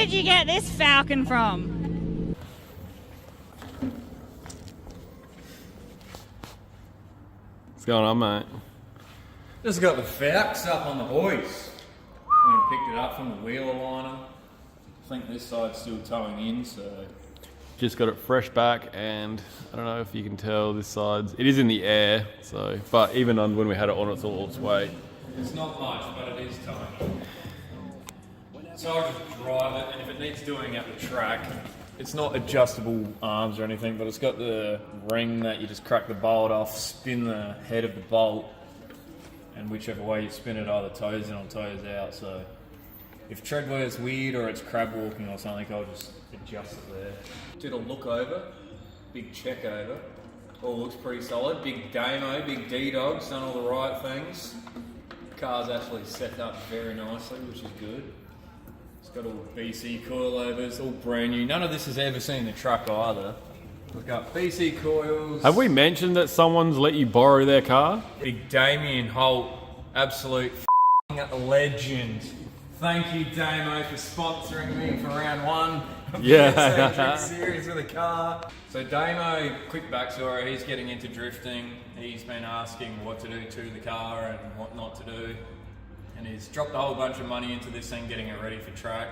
did you get this Falcon from? What's going on, mate? Just got the Falcons up on the hoist. When I picked it up from the wheel aligner. I think this side's still towing in, so... Just got it fresh back, and I don't know if you can tell this side's... It is in the air, so... But even on when we had it on, it's all its weight. It's not much, but it is towing. So I'll just drive it, and if it needs doing at the track, it's not adjustable arms or anything, but it's got the ring that you just crack the bolt off, spin the head of the bolt, and whichever way you spin it, either toes in or toes out. So if treadwear's weird or it's crab walking or something, I'll just adjust it there. Did a look over, big check over. All looks pretty solid. Big Damo, big D-Dog's done all the right things. The car's actually set up very nicely, which is good. It's got all BC coilovers, all brand new. None of this has ever seen the truck either. We've got BC coils. Have we mentioned that someone's let you borrow their car? Big Damien Holt, absolute legend. Thank you, Damo, for sponsoring me for round one of the Yeah. series with a car. So Damo, quick backstory, he's getting into drifting. He's been asking what to do to the car and what not to do. And he's dropped a whole bunch of money into this thing, getting it ready for track.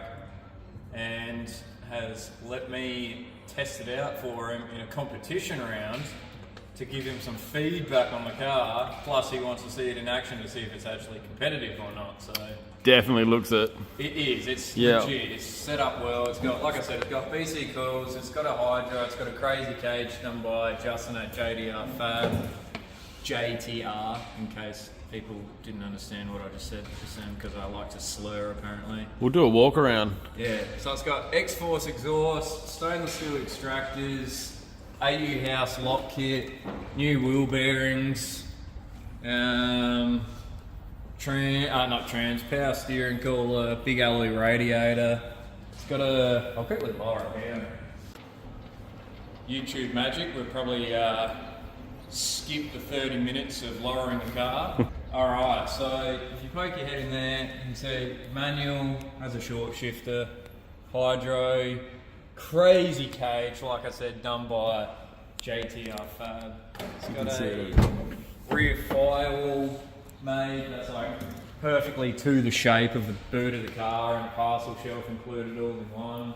And has let me test it out for him in a competition round to give him some feedback on the car. Plus he wants to see it in action to see if it's actually competitive or not. So Definitely looks it. it is, it's legit, it's set up well. It's got, like I said, it's got BC coils, it's got a hydro, it's got a crazy cage done by Justin at JDR Fab, JTR, in case people didn't understand what I just said just then, because I like to slur apparently. We'll do a walk around. Yeah, so it's got X-Force exhaust, stainless steel extractors, AU house lock kit, new wheel bearings, power steering collar, big alloy radiator. It's got a, I'll quickly lower it down. YouTube magic, we'll probably skip the 30 minutes of lowering the car. Alright, so if you poke your head in there, you can see manual, has a short shifter, hydro, crazy cage, like I said, done by JTR Fab. It's got a rear firewall made that's like perfectly to the shape of the boot of the car, and a parcel shelf included all in one.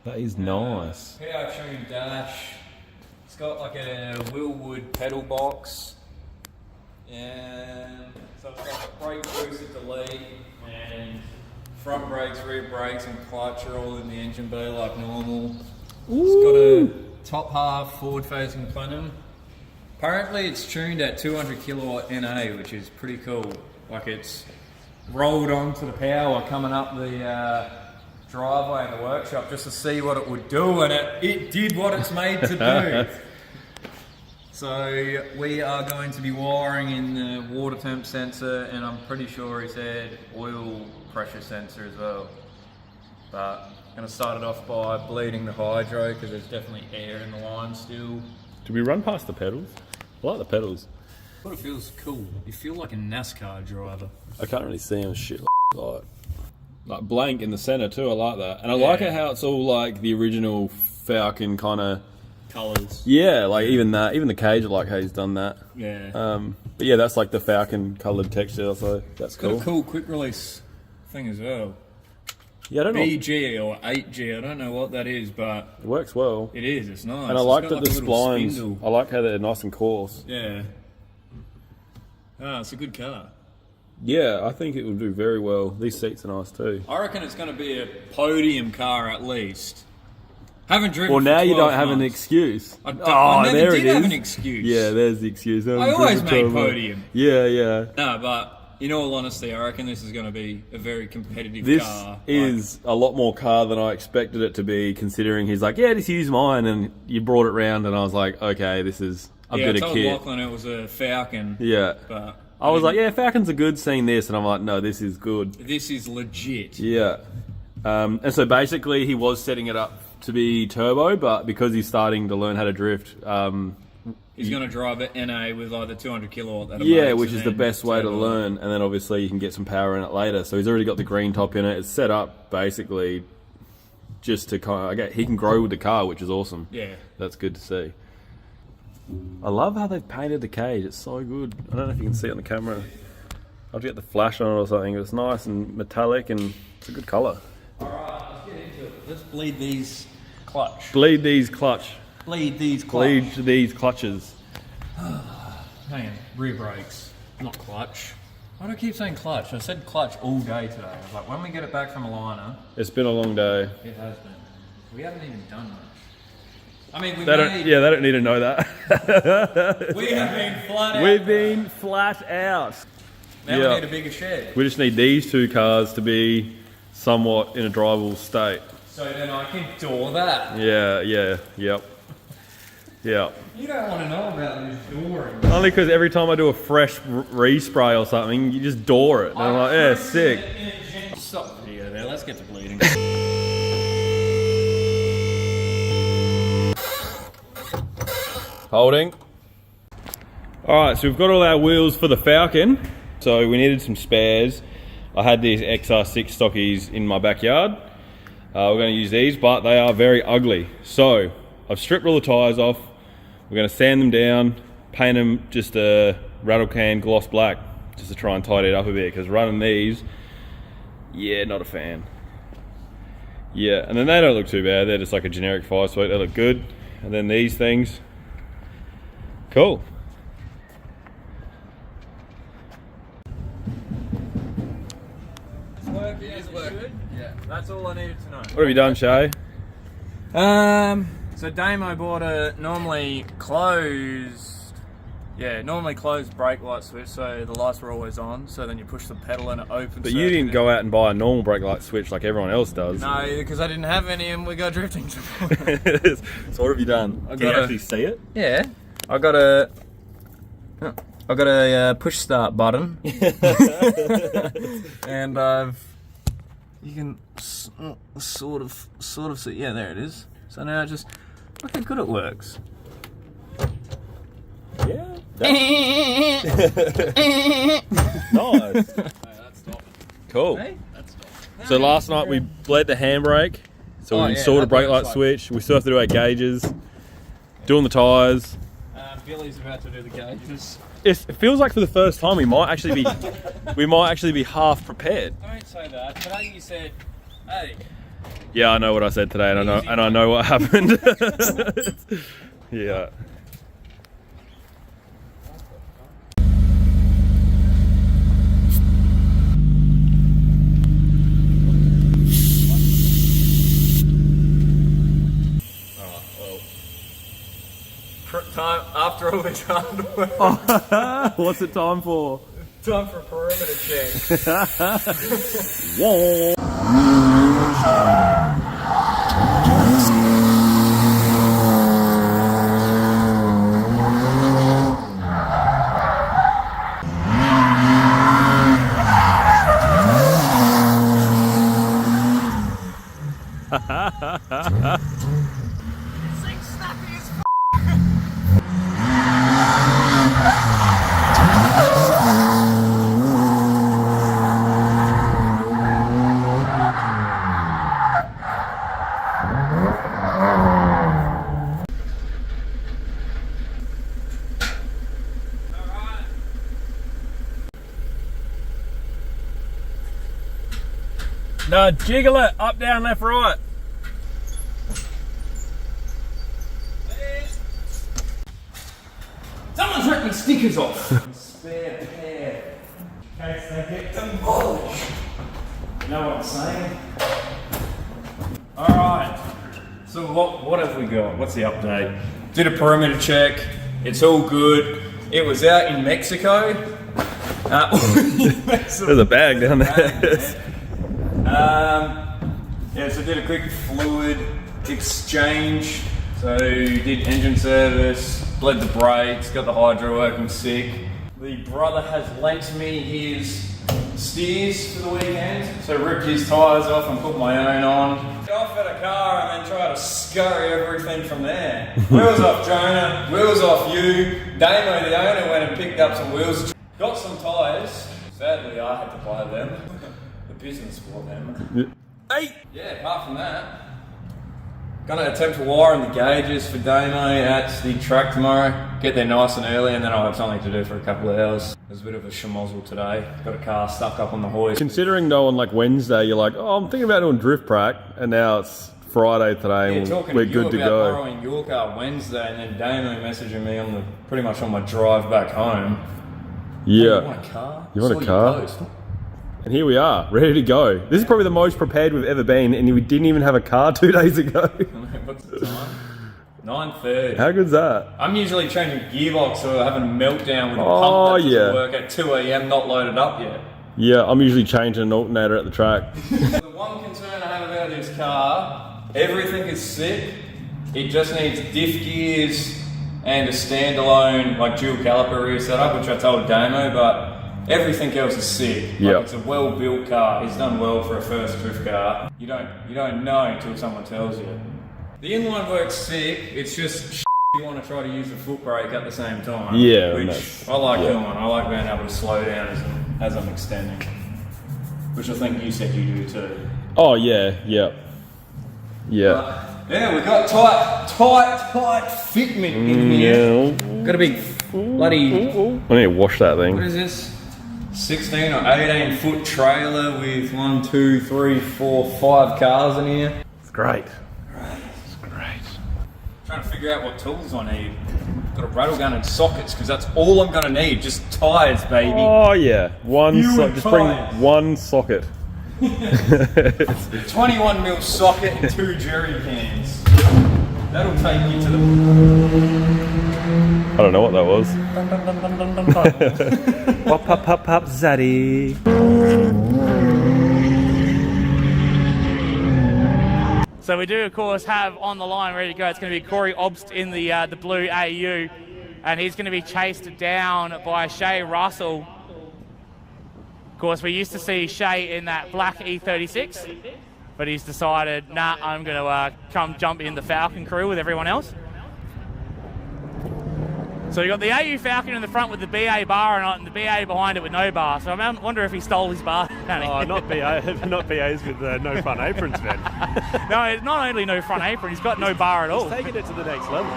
That is nice. Power tune dash. It's got like a Willwood pedal box, and so it's got brake boost at the lead, and front brakes, rear brakes, and clutch are all in the engine bay like normal. Ooh. It's got a top half forward-facing plenum. Apparently, it's tuned at 200 kilowatt NA, which is pretty cool. Like it's rolled onto the power coming up the driveway in the workshop just to see what it would do, and it did what it's made to do. So we are going to be wiring in the water temp sensor, and I'm pretty sure he said oil pressure sensor as well. But I'm going to start it off by bleeding the hydro because there's definitely air in the line still. Did we run past the pedals? I like the pedals. But it feels cool. You feel like a NASCAR driver. I can't really see them shit like blank in the center too. I like that, and I like it how it's all like the original Falcon kind of colours. Yeah, like even the cage, I like how he's done that. Yeah. But yeah, that's like the Falcon coloured texture, so that's cool. Got a cool quick release thing as well. Yeah, I don't know. BG or 8G, I don't know what that is, but It works well. it is. It's nice. And I like It's that got the like a little splines. spindle. I like how they're nice and coarse. Yeah. Ah, it's a good car. Yeah, I think it will do very well. These seats are nice too. I reckon it's going to be a podium car at least. Haven't driven. Well, now for you 12 don't have an months. excuse. I never there did it have is. an excuse. Yeah, there's the excuse. I always made podium. Yeah, yeah. No, but in all honesty, I reckon this is going to be a very competitive This car. is a lot more car than I expected it to be, considering he's like, yeah, just use mine, and you brought it round, and I was like, okay, this is a bit I of told kit. Lachlan it was a Falcon. Yeah. But I was like, yeah, Falcons are good, seeing this, and I'm like, no, this is good. this is legit. Yeah. And so basically he was setting it up to be turbo, but because he's starting to learn how to drift, He's going to drive it NA with like the 200 kilowatt. That it yeah, makes, which and is the then best way to turbo. learn, and then obviously you can get some power in it later. So he's already got the green top in it. It's set up basically just to kind of, he can grow with the car, which is awesome. Yeah. That's good to see. I love how they've painted the cage. It's so good. I don't know if you can see it on the camera. I'll have to get the flash on it or something. It's nice and metallic, and it's a good colour. Alright, let's get into it. Let's bleed these clutch. Bleed these clutch. Bleed these clutch. Bleed these clutches. Hang on, rear brakes, not clutch. Why do I keep saying clutch? I said clutch all day today. I was like, when we get it back from a liner... It's been a long day. It has been. We haven't even done much. I mean, They don't need to know that. We have been flat out. We've been flat out. Now we need a bigger shed. We just need these two cars to be somewhat in a drivable state. So then I can door that. Yep. You don't want to know about this dooring. Only because every time I do a fresh respray or something, you just door it. And I'm like, yeah, sick. Stop the video there, let's get to bleeding. Holding. Alright, so we've got all our wheels for the Falcon. So we needed some spares. I had these XR6 stockies in my backyard. We're going to use these, but they are very ugly. So I've stripped all the tyres off. We're going to sand them down, paint them just a rattle can gloss black, just to try and tidy it up a bit, because running these, yeah, not a fan. Yeah, and then they don't look too bad. They're just like a generic 5-speed. They look good. And then these things, cool. It is working. Yeah, that's all I needed to know. What have you done, Shay? So Damo bought a normally closed brake light switch, so the lights were always on, so then you push the pedal and it opens. But you didn't go out and buy a normal brake light switch like everyone else does. No, because I didn't have any and we go drifting. So what have you done? Can you actually see it? Yeah, I got a push start button, and you can sort of see. Yeah, there it is. So now just look how good it works. Yeah. Nice. Cool. Hey? So last night we bled the handbrake. So we installed a brake light switch. We still have to do our gauges. Doing the tyres. Billy's about to do the gauges. It feels like for the first time we might actually be half prepared. Don't say that. Today you said, hey. Yeah, I know what I said today, and I know what happened. Yeah. Time after all this hard work. What's it time for? Time for a perimeter check. Whoa. No, jiggle it. Up, down, left, right. Someone's ripped my stickers off. Spare pair. In case they get demolished. You know what I'm saying? Alright. So what have we got? What's the update? Did a perimeter check. It's all good. It was out in Mexico. There's a bag down there. Yeah, so did a quick fluid exchange. So did engine service, bled the brakes, got the hydro working sick. The brother has lent me his steers for the weekend, so ripped his tyres off and put my own on. Got off at a car and then try to scurry everything from there. Wheels off Jonah, wheels off you. Damo, the owner, went and picked up some wheels. Got some tyres. Sadly, I had to buy them. The business bought them. Hey! Yeah, apart from that, Gonna attempt to wire in the gauges for Damo at the track tomorrow. Get there nice and early, and then I'll have something to do for a couple of hours. There's a bit of a schmozzle today. Got a car stuck up on the hoist. Considering though on like Wednesday, you're like, oh, I'm thinking about doing drift prac, and now it's Friday today, and we're good to go. Borrowing your car Wednesday, and then Damo messaging me on pretty much on my drive back home. Yeah. Hey, you want a car? You want a car? And here we are, ready to go. This is probably the most prepared we've ever been, and we didn't even have a car 2 days ago. What's the time? 9:30. How good's that? I'm usually changing gearbox, so having a meltdown with the pump that doesn't work at 2 a.m. not loaded up yet. Yeah, I'm usually changing an alternator at the track. The one concern I have about this car, everything is sick. It just needs diff gears and a standalone like dual caliper rear setup, which I told Damo, but everything else is sick. Like, it's a well-built car. He's done well for a first drift car. You don't know until someone tells you. The inline works sick. It's just you want to try to use the foot brake at the same time. Yeah, which I like doing. I like being able to slow down as I'm extending, which I think you said you do too. Oh yeah. Yeah, we got tight fitment in here. Got a big bloody. I need to wash that thing. What is this? 16 or 18 foot trailer with 1, 2, 3, 4, 5 cars in here. It's great. It's great. Trying to figure out what tools I need. Got a rattle gun and sockets because that's all I'm gonna need. Just tires, baby. Oh yeah, just bring one socket. 21mm socket and 2 jerry cans. That'll take you to the. I don't know what that was. Pop pop pop pop zaddy. So we do, of course, have on the line ready to go. It's going to be Corey Obst in the blue AU, and he's going to be chased down by Shay Russell. Of course, we used to see Shay in that black E36, but he's decided, nah, I'm going to come jump in the Falcon crew with everyone else. So you got the AU Falcon in the front with the BA bar on it, and the BA behind it with no bar. So I wonder if he stole his bar. Oh, not BAs with no front aprons, man. No, not only no front apron, he's got no bar at all. He's taking it to the next level.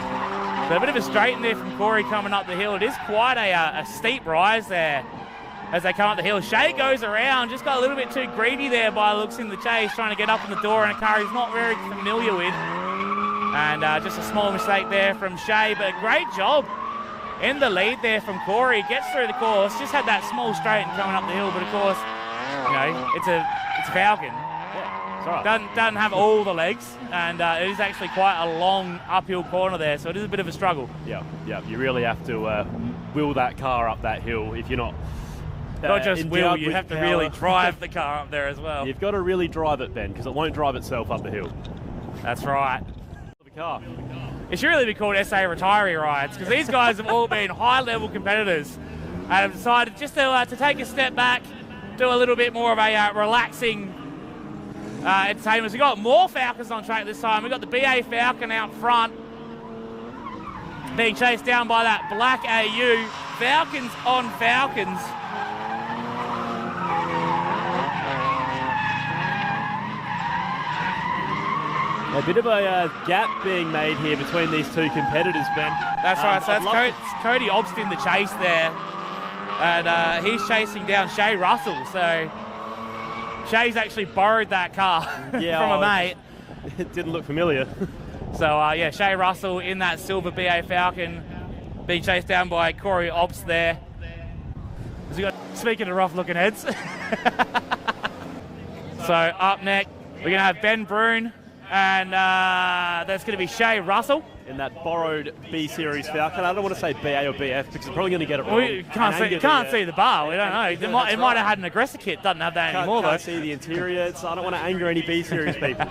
So a bit of a straight in there from Corey coming up the hill. It is quite a steep rise there as they come up the hill. Shay goes around, just got a little bit too greedy there by looks in the chase, trying to get up in the door in a car he's not very familiar with. And just a small mistake there from Shay, but a great job in the lead there from Corey. Gets through the course, just had that small straight and coming up the hill, but of course, you know, it's a Falcon. Yeah, it's all right. Doesn't have all the legs, and it is actually quite a long uphill corner there, so it is a bit of a struggle. Yeah, you really have to wheel that car up that hill if you're not. Not just wheel, you have to really drive the car up there as well. You've got to really drive it, Ben, because it won't drive itself up the hill. That's right. The car. It should really be called SA Retiree Rides, because these guys have all been high-level competitors and have decided just to take a step back, do a little bit more of a relaxing entertainment. We've got more Falcons on track this time. We've got the BA Falcon out front, being chased down by that black AU. Falcons on Falcons. A bit of a gap being made here between these two competitors, Ben. That's right, so that's Cody Obst in the chase there. And he's chasing down Shay Russell, so Shay's actually borrowed that car from a mate. It didn't look familiar. So yeah, Shay Russell in that silver BA Falcon, being chased down by Corey Obst there. Speaking of rough looking heads. So up next, we're going to have Ben Brune, and that's going to be Shay Russell. In that borrowed B Series Falcon. I don't want to say BA or BF because I'm probably going to get it wrong. We can't see the bar, we don't know. It might have had an aggressor kit, doesn't have that anymore though. Can't see the interior, so I don't want to anger any B Series people.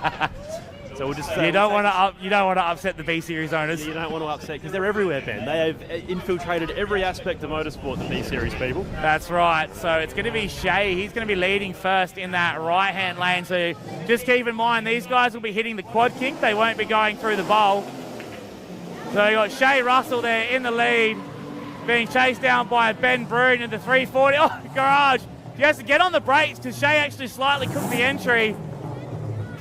So we'll just you don't want to upset the B Series owners. You don't want to upset because they're everywhere, Ben. They have infiltrated every aspect of motorsport, the B Series people. That's right. So it's going to be Shay. He's going to be leading first in that right-hand lane. So just keep in mind, these guys will be hitting the quad kink. They won't be going through the bowl. So you got Shay Russell there in the lead, being chased down by Ben Brune in the 340. Oh, garage. He has to get on the brakes because Shay actually slightly cooked the entry.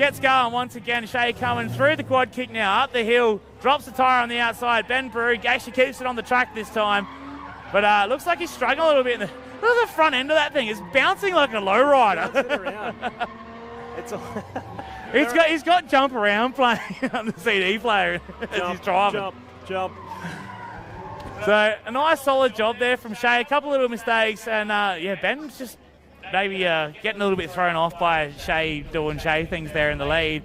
Gets going once again. Shea coming through the quad kick now, up the hill, drops the tyre on the outside. Ben Brew actually keeps it on the track this time, but looks like he's struggling a little bit. Look at the front end of that thing. It's bouncing like a lowrider. He's got jump around playing on the CD player as he's driving. Jump. So a nice solid job there from Shea. A couple of little mistakes, and yeah, Ben's just maybe getting a little bit thrown off by Shea doing Shea things there in the lead.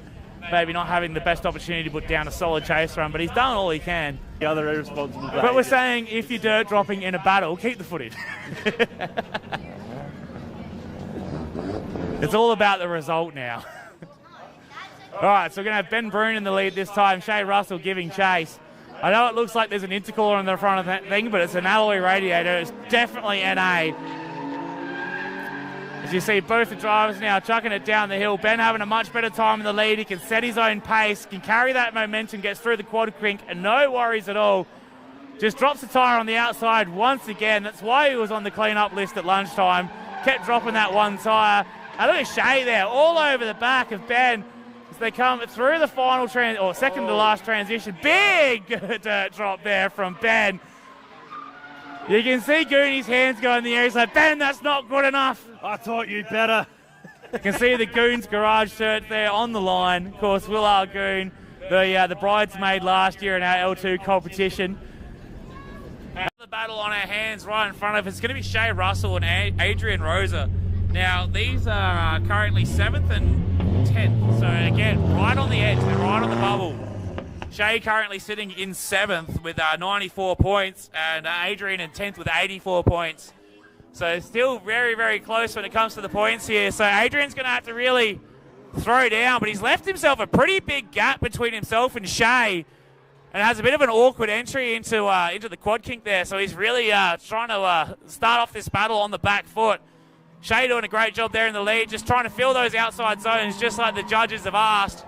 Maybe not having the best opportunity to put down a solid chase run, but he's done all he can. The other irresponsible behaviour. But we're saying if you're dirt dropping in a battle, keep the footage. It's all about the result now. All right, so we're going to have Ben Broon in the lead this time. Shea Russell giving chase. I know it looks like there's an intercooler on the front of that thing, but it's an alloy radiator. It's definitely NA. As you see, both the drivers now chucking it down the hill. Ben having a much better time in the lead. He can set his own pace, can carry that momentum, gets through the quad crink, and no worries at all. Just drops the tyre on the outside once again. That's why he was on the clean-up list at lunchtime. Kept dropping that one tyre. And look at Shea there, all over the back of Ben as they come through the final second to last transition. Big dirt drop there from Ben. You can see Goonie's hands go in the air. He's like, Ben, that's not good enough. I taught you better. You can see the Goons Garage shirt there on the line. Of course, Will Goon, the bridesmaid last year in our L2 competition. Another battle on our hands right in front of us. It's going to be Shea Russell and Adrian Rosa. Now, these are currently 7th and 10th. So, again, right on the edge. They're right on the bubble. Shea currently sitting in 7th with 94 points, and Adrian in 10th with 84 points. So still very, very close when it comes to the points here. So Adrian's going to have to really throw down, but he's left himself a pretty big gap between himself and Shea, and has a bit of an awkward entry into the quad kink there. So he's really trying to start off this battle on the back foot. Shea doing a great job there in the lead, just trying to fill those outside zones, just like the judges have asked.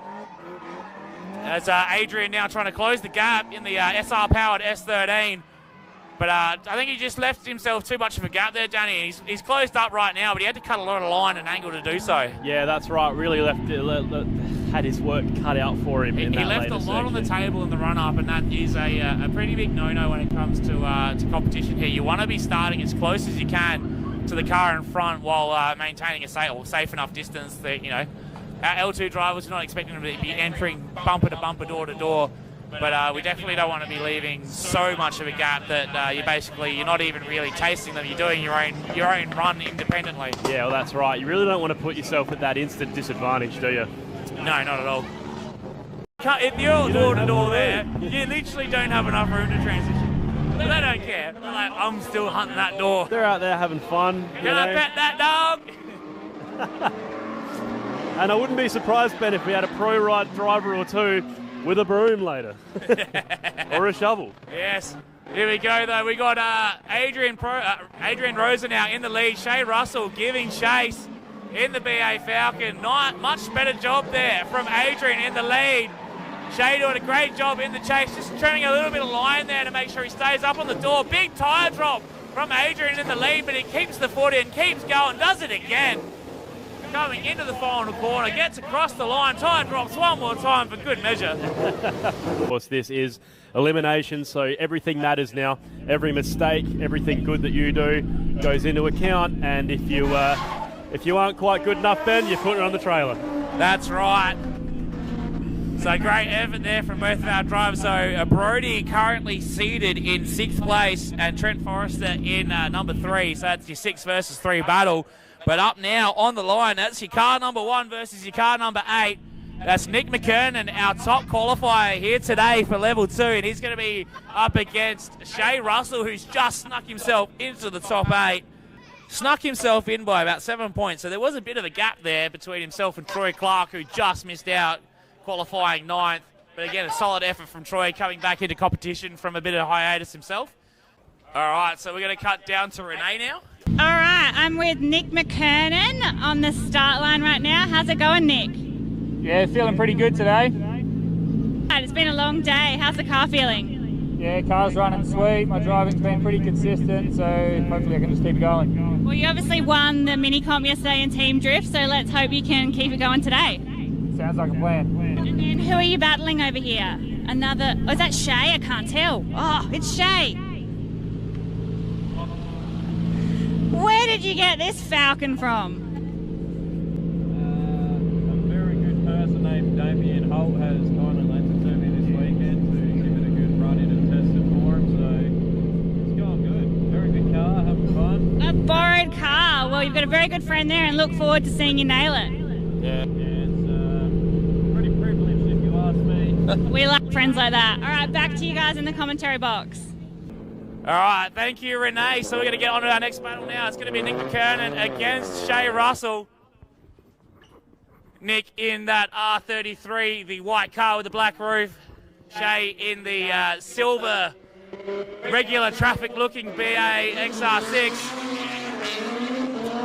As Adrian now trying to close the gap in the SR-powered S13. But I think he just left himself too much of a gap there, Danny. He's closed up right now, but he had to cut a lot of line and angle to do so. Yeah, that's right. Really had his work cut out for him in that later He left a lot on the section. table in the run-up, and that is a pretty big no-no when it comes to competition here. You want to be starting as close as you can to the car in front while maintaining a safe enough distance that, you know, our L2 drivers are not expecting them to be entering bumper to bumper, door to door, but we definitely don't want to be leaving so much of a gap that you're not even really chasing them. You're doing your own run independently. Yeah, well, that's right. You really don't want to put yourself at that instant disadvantage, do you? No, not at all. If you're door to door there, you literally don't have enough room to transition. But they don't care. They're like, I'm still hunting that door. They're out there having fun. Can I pet that dog? And I wouldn't be surprised, Ben, if we had a pro-ride driver or two with a broom later. Or a shovel. Yes. Here we go, though. We got Adrian Rosa now in the lead. Shea Russell giving chase in the BA Falcon. Much better job there from Adrian in the lead. Shea doing a great job in the chase, just trimming a little bit of line there to make sure he stays up on the door. Big tyre drop from Adrian in the lead, but he keeps the foot in, keeps going, does it again. Coming into the final corner, gets across the line, tyre drops one more time for good measure. Of course, this is elimination, so everything matters now. Every mistake, everything good that you do goes into account, and if you aren't quite good enough, Ben, you put it on the trailer. That's right. So great effort there from both of our drivers. So Brody currently seated in 6th place, and Trent Forrester in number 3. So that's your 6 versus 3 battle. But up now on the line, that's your car number 1 versus your car number 8. That's Nick McKernan, our top qualifier here today for level 2. And he's going to be up against Shea Russell, who's just snuck himself into the top 8. Snuck himself in by about 7 points. So there was a bit of a gap there between himself and Troy Clark, who just missed out, qualifying 9th. But again, a solid effort from Troy coming back into competition from a bit of hiatus himself. All right, so we're going to cut down to Renee now. All right, I'm with Nick McKernan on the start line right now. How's it going, Nick? Yeah, feeling pretty good today. Right, it's been a long day. How's the car feeling? Yeah, car's running sweet. My driving's been pretty consistent, so hopefully I can just keep it going. Well, you obviously won the mini comp yesterday in team drift, so let's hope you can keep it going today. Sounds like a plan. And then who are you battling over here? Another... Oh, is that Shay? I can't tell. Oh, it's Shay. Where did you get this Falcon from? A very good person named Damien Holt has kindly lent it to me this weekend to give it a good run in and test it for him, so it's going good. Very good car, having fun. A borrowed car. Well, you've got a very good friend there and look forward to seeing you nail it. Yeah, it's pretty privileged if you ask me. We like friends like that. All right, back to you guys in the commentary box. All right, thank you, Renee. So we're going to get on to our next battle now. It's going to be Nick McKernan against Shay Russell. Nick in that R33, the white car with the black roof. Shay in the silver, regular traffic-looking BA XR6.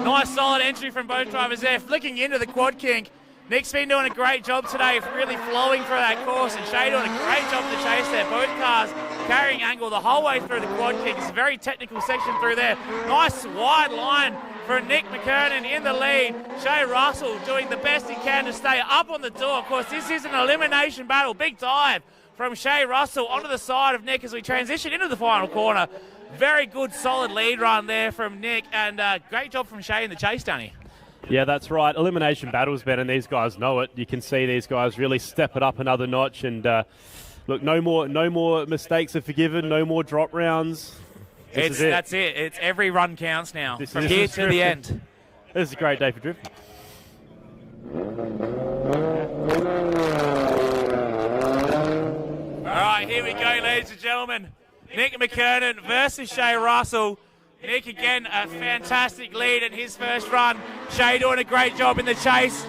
Nice solid entry from both drivers there. Flicking into the quad kink. Nick's been doing a great job today, really flowing through that course, and Shay doing a great job in the chase there. Both cars carrying angle the whole way through the quad kink. It's a very technical section through there. Nice wide line for Nick McKernan in the lead. Shay Russell doing the best he can to stay up on the door. Of course, this is an elimination battle. Big dive from Shay Russell onto the side of Nick as we transition into the final corner. Very good, solid lead run there from Nick, and great job from Shay in the chase, Danny. Yeah, that's right. Elimination battles, Ben, and these guys know it. You can see these guys really step it up another notch, and look, no more mistakes are forgiven, no more drop rounds. That's it. It's every run counts now, from here to the end. This is a great day for drifting. All right, here we go, ladies and gentlemen. Nick McKernan versus Shay Russell. Nick again, a fantastic lead in his first run. Shay doing a great job in the chase.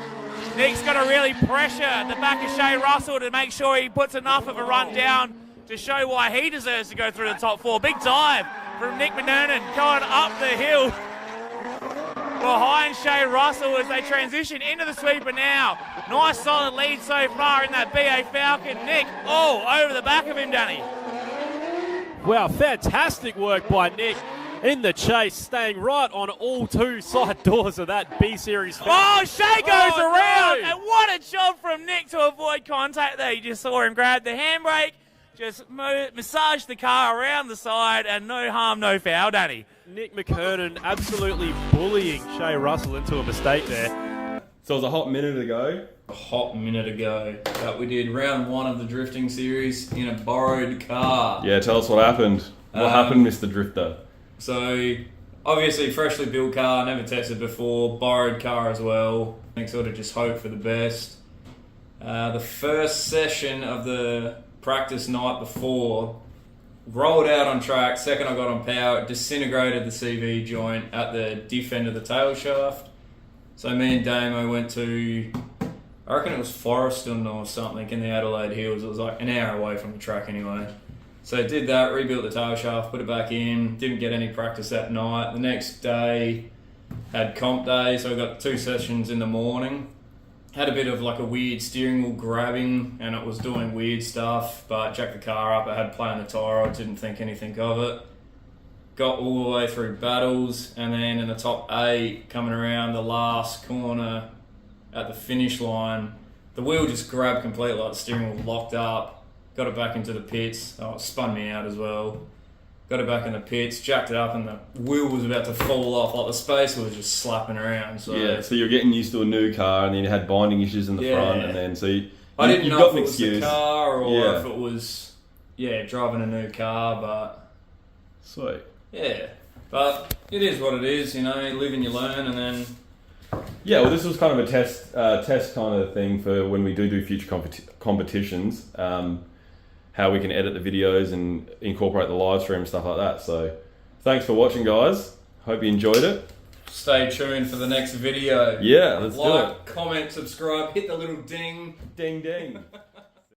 Nick's got to really pressure the back of Shay Russell to make sure he puts enough of a run down to show why he deserves to go through the top four. Big dive from Nick McKernan going up the hill behind Shay Russell as they transition into the sweeper now. Nice solid lead so far in that BA Falcon. Nick, over the back of him, Danny. Wow, fantastic work by Nick in the chase, staying right on all two side doors of that B-Series. Shay goes around, no. and what a job from Nick to avoid contact there. You just saw him grab the handbrake, just massage the car around the side, and no harm, no foul, Danny. Nick McKernan absolutely bullying Shay Russell into a mistake there. So it was a hot minute ago. A hot minute ago that we did round one of the drifting series in a borrowed car. Yeah, tell us what happened. What happened, Mr. Drifter? So, obviously, freshly built car, never tested before, borrowed car as well. I think sort of just hope for the best. The first session of the practice night before, rolled out on track. Second I got on power, disintegrated the CV joint at the diff end of the tail shaft. So me and Damo went to, I reckon it was Forreston or something in the Adelaide Hills. It was like an hour away from the track anyway. So did that, rebuilt the tail shaft, put it back in, didn't get any practice that night. The next day had comp day, so we got 2 sessions in the morning. Had a bit of like a weird steering wheel grabbing and it was doing weird stuff, but jacked the car up, it had play on the tyre, I didn't think anything of it. Got all the way through battles, and then in the top 8, coming around the last corner at the finish line, the wheel just grabbed completely, like the steering wheel locked up, got it back into the pits, it spun me out as well. Got it back in the pits, jacked it up, and the wheel was about to fall off, like the spacer was just slapping around. So yeah, so you're getting used to a new car, and then you had binding issues in the front, and then so I didn't you've know got if an it was excuse. the car or if it was, driving a new car, but... Sweet. Yeah, but it is what it is, you know, you live and you learn, and then... Yeah, well, this was kind of a test kind of thing for when we do future competitions, how we can edit the videos and incorporate the live stream and stuff like that. So thanks for watching, guys. Hope you enjoyed it. Stay tuned for the next video. Yeah, let's do it. Like, comment, subscribe, hit the little ding. Ding, ding.